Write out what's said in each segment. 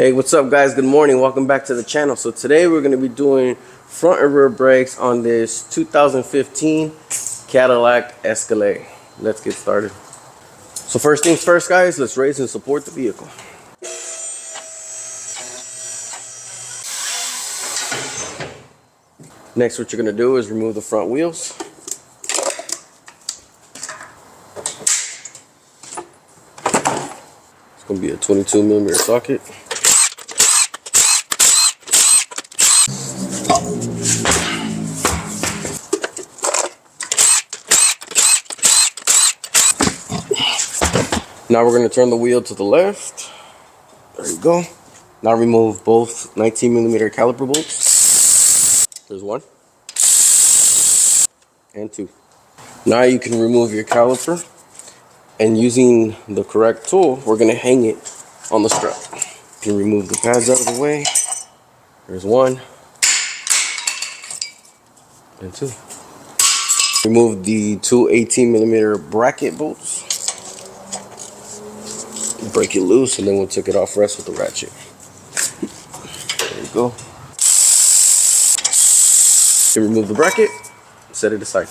Hey, what's up guys? Good morning. Welcome back to the channel. So today we're going to be doing front and rear brakes on this 2015 Cadillac Escalade. Let's get started. So first things first guys, let's raise and support the vehicle. Next what you're going to do is remove the front wheels. It's going to be a 22mm socket. Now we're going to turn the wheel to the left. There you go. Now remove both 19mm caliper bolts. There's one and two. Now you can remove your caliper, and using the correct tool, we're going to hang it on the strap. You can remove the pads out of the way. There's one and two. Remove the two 18mm bracket bolts. Break it loose, and then we'll take it off rest with the ratchet. There you go. You remove the bracket, set it aside.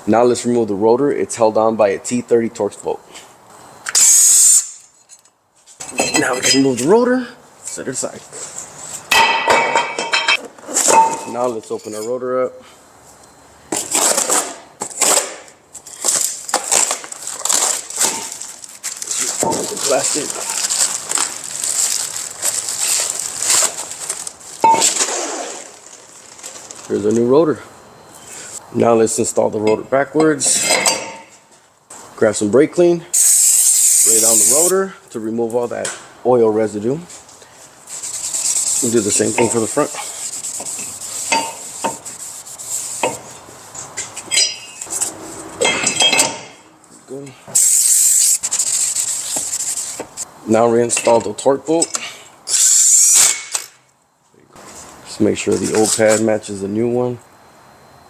Now let's remove the rotor. It's held on by a T30 Torx bolt. Now we can remove the rotor, set it aside. Now let's open our rotor up. The plastic. Here's our new rotor. Now let's install the rotor backwards. Grab some brake clean. Lay down the rotor to remove all that oil residue. We'll do the same thing for the front. Good. Now reinstall the torque bolt. Just make sure the old pad matches the new one.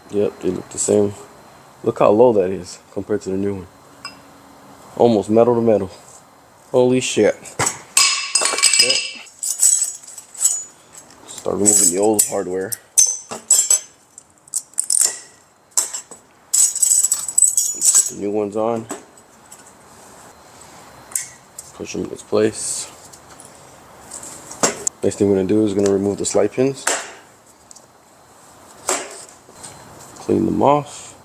Yep, they look the same. Look how low that is compared to the new one. Almost metal to metal. Holy shit. Yep. Start removing the old hardware. Put the new ones on. Push them in its place. Next thing we're going to do is going to remove the slide pins. Clean them off.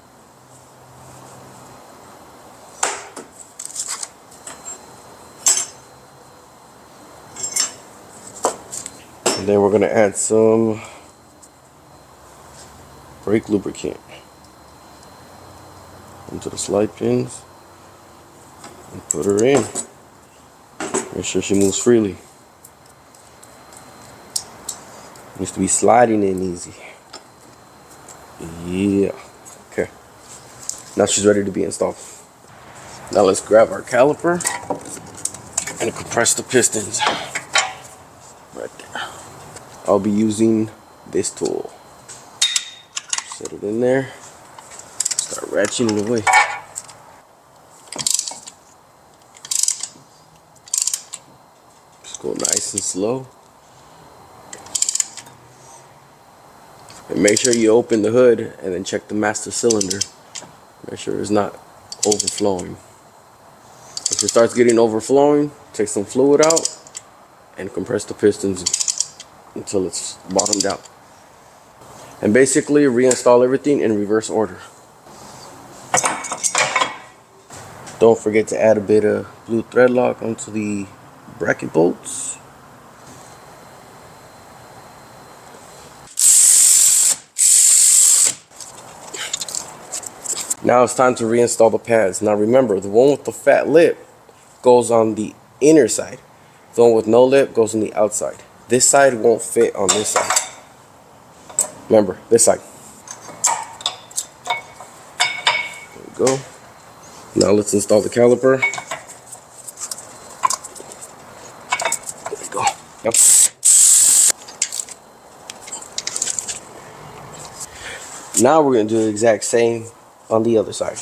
And then we're going to add some brake lubricant into the slide pins and put her in. Make sure she moves freely. Needs to be sliding in easy. Yeah. Okay. Now she's ready to be installed. Now let's grab our caliper and compress the pistons. Right there. I'll be using this tool. Set it in there. Start ratcheting it away. Just go nice and slow. And make sure you open the hood and then check the master cylinder. Make sure it's not overflowing. If it starts getting overflowing, take some fluid out and compress the pistons until it's bottomed out. And basically reinstall everything in reverse order. Don't forget to add a bit of blue thread lock onto the bracket bolts. Now it's time to reinstall the pads. Now remember, the one with the fat lip goes on the inner side. The one with no lip goes on the outside. This side won't fit on this side. Remember, this side. There we go. Now let's install the caliper. There we go. Yep. Now we're going to do the exact same on the other side.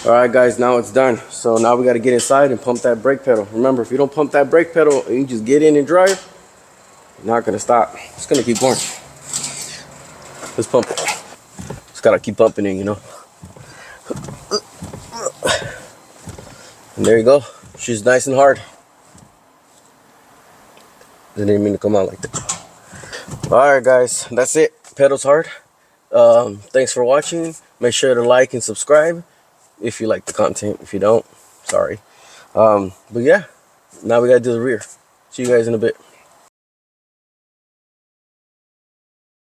Alright guys, now it's done. So now we got to get inside and pump that brake pedal. Remember, if you don't pump that brake pedal and you just get in and drive, you're not going to stop. It's going to keep going. Let's pump it. Just got to keep pumping it, you know. And there you go. She's nice and hard. Didn't mean to come out like that. Alright guys, that's it. Pedal's hard. Thanks for watching. Make sure to like and subscribe if you like the content. If you don't, sorry. But yeah, now we gotta do the rear. See you guys in a bit.